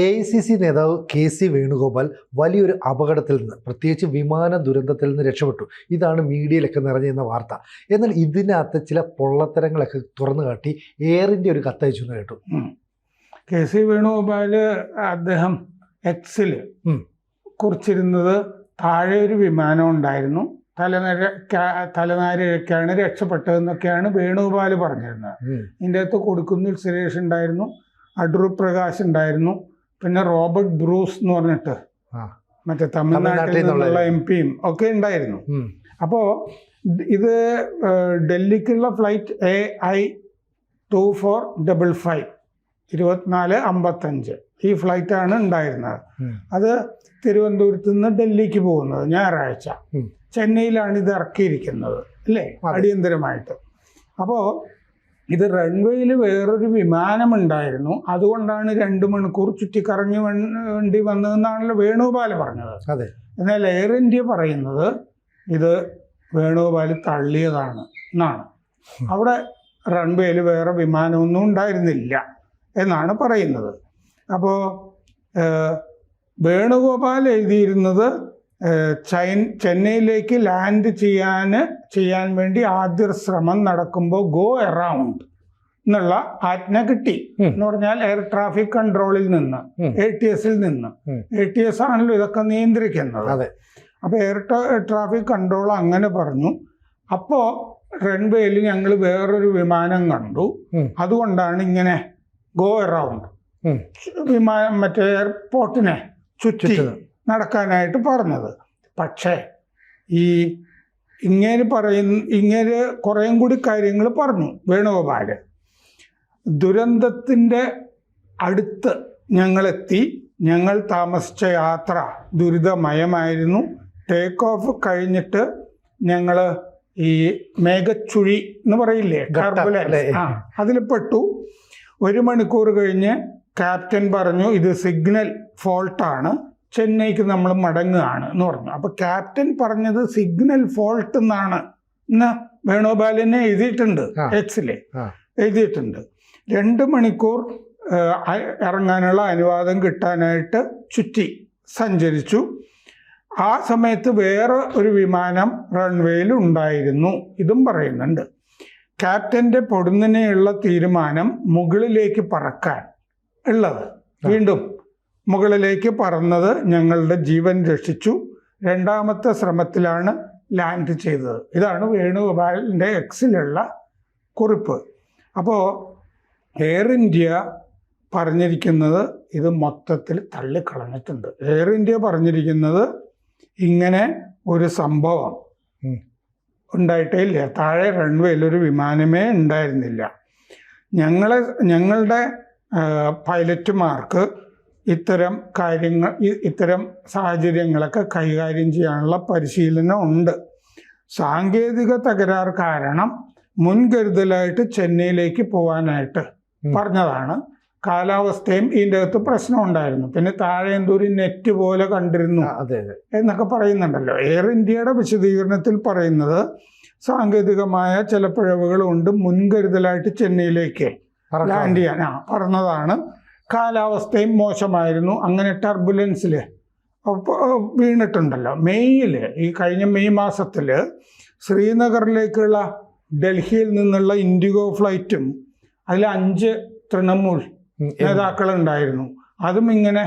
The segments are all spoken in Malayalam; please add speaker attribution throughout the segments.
Speaker 1: AICC നേതാവ് KC വേണുഗോപാൽ വലിയൊരു അപകടത്തിൽ നിന്ന്, പ്രത്യേകിച്ച് വിമാന ദുരന്തത്തിൽ നിന്ന് രക്ഷപ്പെട്ടു. ഇതാണ് മീഡിയയിലൊക്കെ നിറഞ്ഞിരുന്ന വാർത്ത. എന്നാൽ ഇതിനകത്ത് ചില പൊള്ളത്തരങ്ങളൊക്കെ തുറന്നു കാട്ടി എയർ ഇന്ത്യ ഒരു കത്തയച്ചു എന്ന് കേട്ടു.
Speaker 2: KC വേണുഗോപാൽ അദ്ദേഹം എക്സിൽ കുറിച്ചിരുന്നത് താഴെ ഒരു വിമാനം ഉണ്ടായിരുന്നു, തലനാരിഴക്കാണ് രക്ഷപ്പെട്ടതെന്നൊക്കെയാണ് വേണുഗോപാൽ പറഞ്ഞിരുന്നത്. ഇതിൻ്റെ അകത്ത് കൊടുക്കുന്നിൽ സുരേഷ് ഉണ്ടായിരുന്നു, അടൂർ പ്രകാശ് ഉണ്ടായിരുന്നു, പിന്നെ റോബർട്ട് ബ്രൂസ് എന്ന് പറഞ്ഞിട്ട് മറ്റേ തമിഴ്നാട്ടിൽ നിന്നുള്ള MP ഒക്കെ ഉണ്ടായിരുന്നു. അപ്പോൾ ഇത് ഡൽഹിക്കുള്ള ഫ്ലൈറ്റ് AI2455 2455 ഈ ഫ്ലൈറ്റാണ് ഉണ്ടായിരുന്നത്. അത് തിരുവനന്തപുരത്ത് നിന്ന് ഡൽഹിക്ക് പോകുന്നത് ഞായറാഴ്ച. ചെന്നൈയിലാണ് ഇത് ഇറക്കിയിരിക്കുന്നത് അല്ലേ, അടിയന്തരമായിട്ട്. അപ്പോൾ ഇത് റൺവേയിൽ വേറൊരു വിമാനമുണ്ടായിരുന്നു, അതുകൊണ്ടാണ് 2 മണിക്കൂർ ചുറ്റിക്കറങ്ങി വേണ്ടി വന്നതെന്നാണല്ലോ വേണുഗോപാൽ പറഞ്ഞത്. എന്നാൽ എയർ ഇന്ത്യ പറയുന്നത് ഇത് വേണുഗോപാൽ തള്ളിയതാണ് എന്നാണ്. അവിടെ റൺവേയിൽ വേറെ വിമാനമൊന്നും ഉണ്ടായിരുന്നില്ല എന്നാണ് പറയുന്നത്. അപ്പോൾ വേണുഗോപാൽ എഴുതിയിരുന്നത് ചെന്നൈയിലേക്ക് ലാൻഡ് ചെയ്യാൻ വേണ്ടി ആദ്യ ശ്രമം നടക്കുമ്പോൾ ഗോ അറൗണ്ട് എന്നുള്ള ആജ്ഞ കിട്ടി എന്ന് പറഞ്ഞാൽ എയർ ട്രാഫിക് കൺട്രോളിൽ നിന്ന്, ATS നിന്ന്. ATS ആണല്ലോ ഇതൊക്കെ നിയന്ത്രിക്കുന്നത്. അപ്പോൾ എയർ ട്രാഫിക് കൺട്രോൾ അങ്ങനെ പറഞ്ഞു. അപ്പോൾ റൺവേയിൽ ഞങ്ങൾ വേറൊരു വിമാനം കണ്ടു, അതുകൊണ്ടാണ് ഇങ്ങനെ ഗോ അറൗണ്ട് മറ്റേ എയർപോർട്ടിനെ ചുറ്റി നടക്കാനായിട്ട് പറഞ്ഞത്. പക്ഷേ ഇങ്ങനെ കുറേയും കൂടി കാര്യങ്ങൾ പറഞ്ഞു വേണുഗോപാൽ. ദുരന്തത്തിൻ്റെ അടുത്ത് ഞങ്ങളെത്തി, ഞങ്ങൾ താമസിച്ച യാത്ര ദുരിതമയമായിരുന്നു. ടേക്ക് ഓഫ് കഴിഞ്ഞിട്ട് ഞങ്ങൾ ഈ മേഘച്ചുഴി എന്ന് പറയില്ലേ, ടർബുലൻസ്, അതിൽ പെട്ടു. 1 മണിക്കൂർ കഴിഞ്ഞ് ക്യാപ്റ്റൻ പറഞ്ഞു ഇത് സിഗ്നൽ ഫോൾട്ടാണ്, ചെന്നൈക്ക് നമ്മൾ മടങ്ങുകയാണ് എന്ന് പറഞ്ഞു. അപ്പോൾ ക്യാപ്റ്റൻ പറഞ്ഞത് സിഗ്നൽ ഫോൾട്ട് എന്നാണ് എന്ന് വേണുഗോപാലിനെ എഴുതിയിട്ടുണ്ട്, എക്സിലെ എഴുതിയിട്ടുണ്ട്. 2 മണിക്കൂർ ഇറങ്ങാനുള്ള അനുവാദം കിട്ടാനായിട്ട് ചുറ്റി സഞ്ചരിച്ചു. ആ സമയത്ത് വേറെ ഒരു വിമാനം റൺവേയിൽ ഉണ്ടായിരുന്നു, ഇതും പറയുന്നുണ്ട്. ക്യാപ്റ്റൻ്റെ പൊടുന്നനെയുള്ള തീരുമാനം മുകളിലേക്ക് പറക്കാൻ ഉള്ളത്, വീണ്ടും മുകളിലേക്ക് പറന്നത് ഞങ്ങളുടെ ജീവൻ രക്ഷിച്ചു. 2ാമത്തെ ശ്രമത്തിലാണ് ലാൻഡ് ചെയ്തത്. ഇതാണ് വേണുഗോപാലിൻ്റെ എക്സിലുള്ള കുറിപ്പ്. അപ്പോൾ എയർ ഇന്ത്യ പറഞ്ഞിരിക്കുന്നത് ഇത് മൊത്തത്തിൽ തള്ളിക്കളഞ്ഞിട്ടുണ്ട്. എയർ ഇന്ത്യ പറഞ്ഞിരിക്കുന്നത് ഇങ്ങനെ ഒരു സംഭവം ഉണ്ടായിട്ടേ ഇല്ല, താഴെ റൺവേയിൽ ഒരു വിമാനമേ ഉണ്ടായിരുന്നില്ല. ഞങ്ങളുടെ പൈലറ്റുമാർക്ക് ഇത്തരം സാഹചര്യങ്ങളൊക്കെ കൈകാര്യം ചെയ്യാനുള്ള പരിശീലനം ഉണ്ട്. സാങ്കേതിക തകരാർ കാരണം മുൻകരുതലായിട്ട് ചെന്നൈയിലേക്ക് പോകാനായിട്ട് പറഞ്ഞതാണ്. കാലാവസ്ഥയും ഇതിൻ്റെ അകത്ത് പ്രശ്നം ഉണ്ടായിരുന്നു. പിന്നെ താഴെ എന്തൊരു നെറ്റ് പോലെ കണ്ടിരുന്നു എന്നൊക്കെ പറയുന്നുണ്ടല്ലോ. എയർ ഇന്ത്യയുടെ വിശദീകരണത്തിൽ പറയുന്നത് സാങ്കേതികമായ ചില പിഴവുകളുണ്ട്, മുൻകരുതലായിട്ട് ചെന്നൈയിലേക്ക് ലാൻഡ് ചെയ്യാൻ പറഞ്ഞതാണ്. കാലാവസ്ഥയും മോശമായിരുന്നു, അങ്ങനെ ടർബുലൻസിൽ വീണിട്ടുണ്ടല്ലോ. ഈ കഴിഞ്ഞ മെയ് മാസത്തിൽ ശ്രീനഗറിലേക്കുള്ള ഡൽഹിയിൽ നിന്നുള്ള ഇൻഡിഗോ ഫ്ലൈറ്റും അതിൽ 5 തൃണമൂൽ നേതാക്കളുണ്ടായിരുന്നു. അതും ഇങ്ങനെ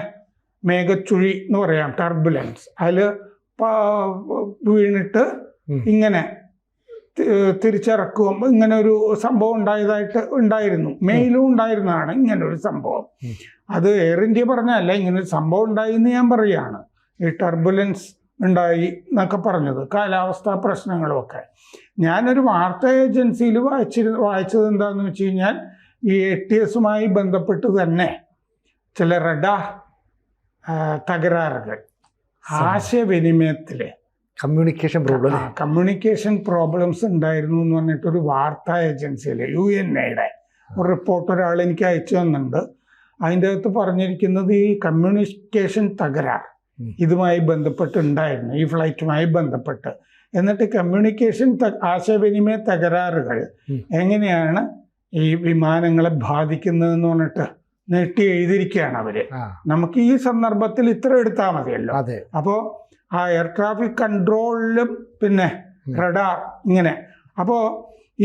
Speaker 2: മേഘച്ചുഴി എന്ന് പറയാം, ടർബുലൻസ്, അതിൽ വീണിട്ട് ഇങ്ങനെ തിരിച്ചിറക്കുമ്പോൾ ഇങ്ങനെ ഒരു സംഭവം ഉണ്ടായിരുന്നു. മെയിലും ഉണ്ടായിരുന്നതാണ് ഇങ്ങനൊരു സംഭവം. അത് എയർ ഇന്ത്യ പറഞ്ഞല്ല, ഇങ്ങനൊരു സംഭവം ഉണ്ടായി എന്ന് ഞാൻ പറയുകയാണ്. ഈ ടർബുലൻസ് ഉണ്ടായി എന്നൊക്കെ പറഞ്ഞത്, കാലാവസ്ഥാ പ്രശ്നങ്ങളുമൊക്കെ. ഞാനൊരു വാർത്താ ഏജൻസിയിൽ വായിച്ചത് എന്താണെന്ന് വെച്ച് കഴിഞ്ഞാൽ ഈ ATSുമായി ബന്ധപ്പെട്ട് തന്നെ ചില റഡാർ തകരാറുകൾ, ആശയവിനിമയത്തിൽ കമ്മ്യൂണിക്കേഷൻ പ്രോബ്ലംസ് ഉണ്ടായിരുന്നു എന്ന് പറഞ്ഞിട്ടൊരു വാർത്താ ഏജൻസിയിൽ UNAയുടെ ഒരു റിപ്പോർട്ട് ഒരാൾ എനിക്ക് അയച്ചു തന്നിട്ടുണ്ട്. അതിൻ്റെ അകത്ത് പറഞ്ഞിരിക്കുന്നത് ഈ കമ്മ്യൂണിക്കേഷൻ തകരാർ ഇതുമായി ബന്ധപ്പെട്ടുണ്ടായിരുന്നു, ഈ ഫ്ലൈറ്റുമായി ബന്ധപ്പെട്ട്. എന്നിട്ട് കമ്മ്യൂണിക്കേഷൻ ആശയവിനിമയ തകരാറുകൾ എങ്ങനെയാണ് ഈ വിമാനങ്ങളെ ബാധിക്കുന്നതെന്ന് പറഞ്ഞിട്ട് നീട്ടി എഴുതിയിരിക്കുകയാണ് അവര്. നമുക്ക് ഈ സന്ദർഭത്തിൽ ഇത്ര എടുത്താൽ മതിയല്ലോ.
Speaker 1: അതെ.
Speaker 2: അപ്പോൾ ആ എയർ ട്രാഫിക് കൺട്രോളിലും പിന്നെ റഡാർ ഇങ്ങനെ. അപ്പോൾ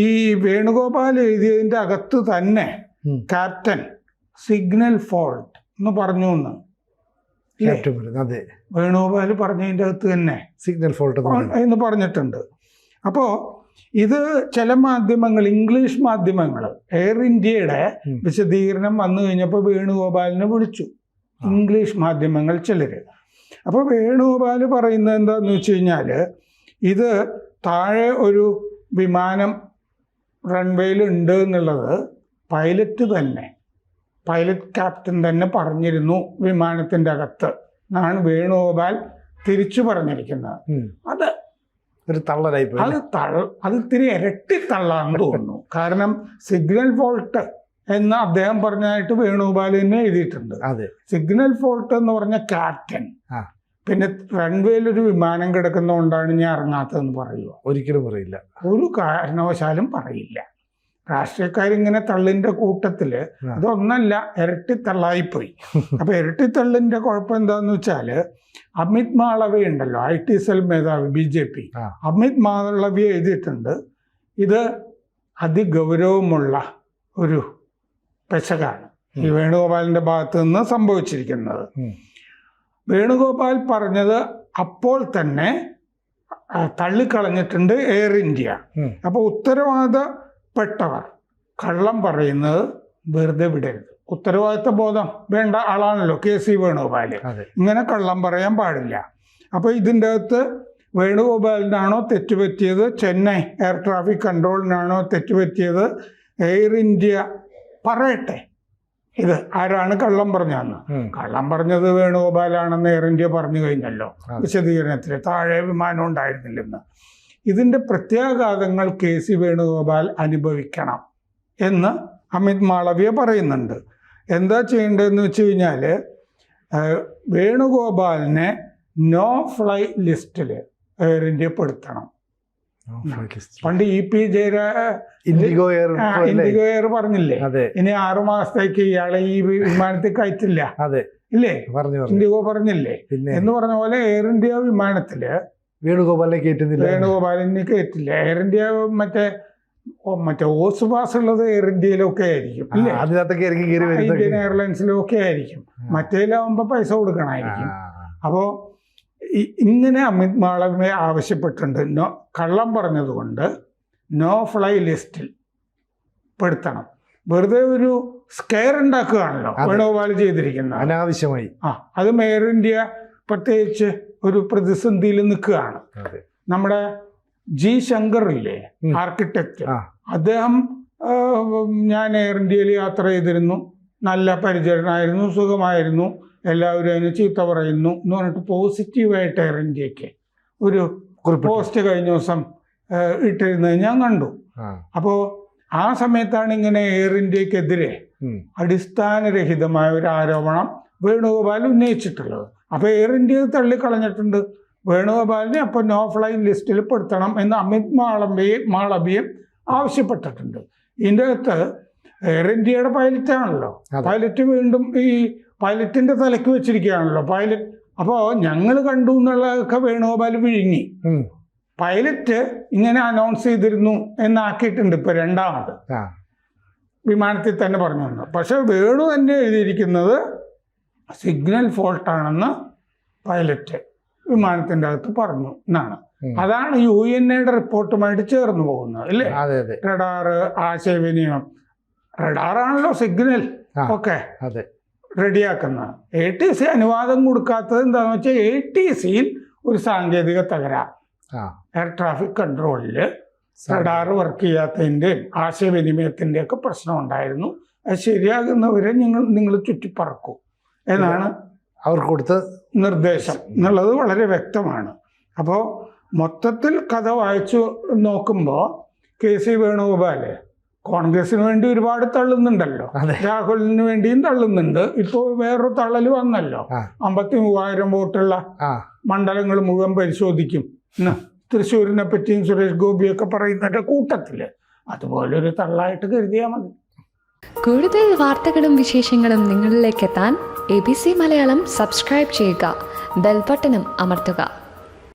Speaker 2: ഈ വേണുഗോപാൽ എഴുതിയതിൻ്റെ അകത്ത് തന്നെ ക്യാപ്റ്റൻ സിഗ്നൽ ഫോൾട്ട് എന്ന് പറഞ്ഞു എന്ന് വേണുഗോപാൽ പറഞ്ഞതിൻ്റെ അകത്ത് തന്നെ
Speaker 1: സിഗ്നൽ ഫോൾട്ട്
Speaker 2: എന്ന് പറഞ്ഞിട്ടുണ്ട്. അപ്പോൾ ഇത് ചില മാധ്യമങ്ങൾ, ഇംഗ്ലീഷ് മാധ്യമങ്ങൾ, എയർ ഇന്ത്യയുടെ വിശദീകരണം വന്നു കഴിഞ്ഞപ്പോൾ വേണുഗോപാലിനെ വിളിച്ചു, ഇംഗ്ലീഷ് മാധ്യമങ്ങൾ ചിലർ. അപ്പോൾ വേണുഗോപാൽ പറയുന്നത് എന്താന്ന് വെച്ച് കഴിഞ്ഞാൽ, ഇത് താഴെ ഒരു വിമാനം റൺവേയിൽ ഉണ്ട് എന്നുള്ളത് പൈലറ്റ് ക്യാപ്റ്റൻ തന്നെ പറഞ്ഞിരുന്നു വിമാനത്തിൻ്റെ അകത്ത് എന്നാണ് വേണുഗോപാൽ തിരിച്ചു പറഞ്ഞിരിക്കുന്നത്. അത്
Speaker 1: ഒരു തള്ളലായി
Speaker 2: അത് ഇത്തിരി ഇരട്ടി തള്ളാന്ന് തോന്നുന്നു. കാരണം സിഗ്നൽ ഫോൾട്ട് എന്ന് അദ്ദേഹം പറഞ്ഞതായിട്ട് വേണുഗോപാൽ തന്നെ എഴുതിയിട്ടുണ്ട്. സിഗ്നൽ ഫോൾട്ട് എന്ന് പറഞ്ഞ ക്യാപ്റ്റൻ പിന്നെ റൺവേയിൽ ഒരു വിമാനം കിടക്കുന്നതുകൊണ്ടാണ് ഞാൻ ഇറങ്ങാത്തതെന്ന് പറയുക? ഒരിക്കലും പറയില്ല, ഒരു കാരണവശാലും പറയില്ല. രാഷ്ട്രീയക്കാരിങ്ങനെ തള്ളിൻ്റെ കൂട്ടത്തിൽ അതൊന്നല്ല, ഇരട്ടി തള്ളായിപ്പോയി. അപ്പോൾ ഇരട്ടി തള്ളിൻ്റെ കുഴപ്പം എന്താന്ന് വെച്ചാൽ, അമിത് മാളവ്യ ഉണ്ടല്ലോ, IT സെൽ മേധാവി BJP, അമിത് മാളവ്യ എഴുതിയിട്ടുണ്ട് ഇത് അതിഗൗരവമുള്ള ഒരു പെശകാണ് ഈ വേണുഗോപാലിൻ്റെ ഭാഗത്ത് നിന്ന് സംഭവിച്ചിരിക്കുന്നത്. വേണുഗോപാൽ പറഞ്ഞത് അപ്പോൾ തന്നെ തള്ളിക്കളഞ്ഞിട്ടുണ്ട് എയർ ഇന്ത്യ. അപ്പോൾ ഉത്തരവാദപ്പെട്ടവർ കള്ളം പറയുന്നത് വെറുതെ വിടരുത്. ഉത്തരവാദിത്ത ബോധം വേണ്ട ആളാണല്ലോ KC വേണുഗോപാൽ. ഇങ്ങനെ കള്ളം പറയാൻ പാടില്ല. അപ്പോൾ ഇതിൻ്റെ അകത്ത് വേണുഗോപാലിനാണോ തെറ്റുപറ്റിയത്, ചെന്നൈ എയർ ട്രാഫിക് കൺട്രോളിനാണോ തെറ്റുപറ്റിയത്, എയർ ഇന്ത്യ പറയട്ടെ ഇത് ആരാണ് കള്ളം പറഞ്ഞതെന്ന്. കള്ളം പറഞ്ഞത് വേണുഗോപാലാണെന്ന് എയർ ഇന്ത്യ പറഞ്ഞു കഴിഞ്ഞല്ലോ വിശദീകരണത്തിൽ, താഴെ വിമാനം ഉണ്ടായിരുന്നില്ലെന്ന്. ഇതിൻ്റെ പ്രത്യാഘാതങ്ങൾ KC വേണുഗോപാൽ അനുഭവിക്കണം എന്ന് അമിത് മാളവ്യ പറയുന്നുണ്ട്. എന്താ ചെയ്യേണ്ടതെന്ന് വെച്ച് കഴിഞ്ഞാൽ, വേണുഗോപാലിനെ നോ ഫ്ലൈ ലിസ്റ്റിൽ എയർ ഇന്ത്യ പെടുത്തണം. പണ്ട് EP ഇൻഡിഗോ എയർ പറഞ്ഞില്ലേ, ഇനി 6 മാസത്തേക്ക് ഇയാളെ ഈ വിമാനത്തിൽ കയറ്റില്ല ഇല്ലേ, ഇൻഡിഗോ പറഞ്ഞില്ലേ എന്ന് പറഞ്ഞ പോലെ എയർ ഇന്ത്യ വിമാനത്തില് വേണുഗോപാലിനെ കയറ്റില്ല. എയർ ഇന്ത്യ മറ്റേ ഓസ് പാസ് ഉള്ളത് എയർ ഇന്ത്യയിലൊക്കെ ആയിരിക്കും ഇല്ലേ, ഇന്ത്യൻ എയർലൈൻസിലൊക്കെ ആയിരിക്കും. മറ്റേലാവുമ്പോ പൈസ കൊടുക്കണമായിരിക്കും. അപ്പോൾ ഇങ്ങനെ അമിത് മാളവ്യ ആവശ്യപ്പെട്ടിട്ടുണ്ട്. കള്ളം പറഞ്ഞതുകൊണ്ട് നോ ഫ്ലൈ ലിസ്റ്റിൽ പെടുത്തണം. വെറുതെ ഒരു സ്കെയർ ഉണ്ടാക്കുകയാണല്ലോ വേണുഗോപാൽ ചെയ്തിരിക്കുന്നത് അനാവശ്യമായി. അത് എയർ ഇന്ത്യ പ്രത്യേകിച്ച് ഒരു പ്രതിസന്ധിയിൽ നിൽക്കുകയാണ്. നമ്മുടെ G. ശങ്കർ ഇല്ലേ, ആർക്കിടെക്റ്റ്, അദ്ദേഹം ഞാൻ എയർ ഇന്ത്യയിൽ യാത്ര ചെയ്തിരുന്നു, നല്ല പരിചരണമായിരുന്നു, സുഖമായിരുന്നു, എല്ലാവരും അതിന് ചീത്ത പറയുന്നു എന്ന് പറഞ്ഞിട്ട് പോസിറ്റീവായിട്ട് എയർ ഇന്ത്യക്ക് ഒരു പോസ്റ്റ് കഴിഞ്ഞ ദിവസം ഇട്ടിരുന്നത് ഞാൻ കണ്ടു. അപ്പോൾ ആ സമയത്താണ് ഇങ്ങനെ എയർ ഇന്ത്യക്കെതിരെ അടിസ്ഥാനരഹിതമായ ഒരു ആരോപണം വേണുഗോപാൽ ഉന്നയിച്ചിട്ടുള്ളത്. അപ്പോൾ എയർ ഇന്ത്യ തള്ളിക്കളഞ്ഞിട്ടുണ്ട്. വേണുഗോപാലിനെ അപ്പോൾ നോ ഫ്ലൈ ലിസ്റ്റിൽ പെടുത്തണം എന്ന് അമിത് മാളവ്യയും ആവശ്യപ്പെട്ടിട്ടുണ്ട്. ഇതിൻ്റെ അകത്ത് എയർ ഇന്ത്യയുടെ പൈലറ്റാണല്ലോ, പൈലറ്റ് വീണ്ടും ഈ പൈലറ്റിന്റെ തലയ്ക്ക് വെച്ചിരിക്കുകയാണല്ലോ പൈലറ്റ്. അപ്പോൾ ഞങ്ങൾ കണ്ടു എന്നുള്ളതൊക്കെ വേണുഗോപാൽ വിഴുങ്ങി. പൈലറ്റ് ഇങ്ങനെ അനൗൺസ് ചെയ്തിരുന്നു എന്നാക്കിയിട്ടുണ്ട് ഇപ്പൊ രണ്ടാമത് വിമാനത്തിൽ തന്നെ പറഞ്ഞു തന്നു. പക്ഷെ വേണു തന്നെ എഴുതിയിരിക്കുന്നത് സിഗ്നൽ ഫോൾട്ടാണെന്ന് പൈലറ്റ് വിമാനത്തിൻ്റെ അകത്ത് പറഞ്ഞു എന്നാണ്. അതാണ് UNAയുടെ റിപ്പോർട്ടുമായിട്ട് ചേർന്ന് പോകുന്നത് അല്ലേ. റഡാറ്, ആശയവിനിമയം, റഡാറാണല്ലോ സിഗ്നൽ ഒക്കെ റെഡിയാക്കുന്നത്. ATC അനുവാദം കൊടുക്കാത്തത് എന്താണെന്ന് വെച്ചാൽ ATCയിൽ ഒരു സാങ്കേതിക തകരാർ, എയർ ട്രാഫിക് കൺട്രോളിൽ റഡാർ വർക്ക് ചെയ്യാത്തതിൻ്റെയും ആശയവിനിമയത്തിൻ്റെയൊക്കെ പ്രശ്നം ഉണ്ടായിരുന്നു. അത് ശരിയാകുന്നവരെ നിങ്ങൾ ചുറ്റിപ്പറക്കൂ എന്നാണ് അവർക്ക് കൊടുത്ത നിർദ്ദേശം എന്നുള്ളത് വളരെ വ്യക്തമാണ്. അപ്പോൾ മൊത്തത്തിൽ കഥ വായിച്ചു നോക്കുമ്പോൾ KC വേണുഗോപാൽ കോൺഗ്രസിന് വേണ്ടി ഒരുപാട് തള്ളുന്നുണ്ടല്ലോ, രാഹുലിന് വേണ്ടിയും തള്ളുന്നുണ്ട്. ഇപ്പോൾ വേറൊരു തള്ളൽ വന്നല്ലോ, 53,000 വോട്ടുള്ള മണ്ഡലങ്ങൾ മുഴുവൻ പരിശോധിക്കും തൃശ്ശൂരിനെ പറ്റിയും സുരേഷ് ഗോപിയൊക്കെ പറയുന്നതിൻ്റെ കൂട്ടത്തിൽ. അതുപോലെ ഒരു തള്ളായിട്ട് കരുതിയാൽ മതി.
Speaker 3: കൂടുതൽ വാർത്തകളും വിശേഷങ്ങളും നിങ്ങളിലേക്ക് എത്താൻ ABC മലയാളം സബ്സ്ക്രൈബ് ചെയ്യുക, ബെൽബട്ടനും അമർത്തുക.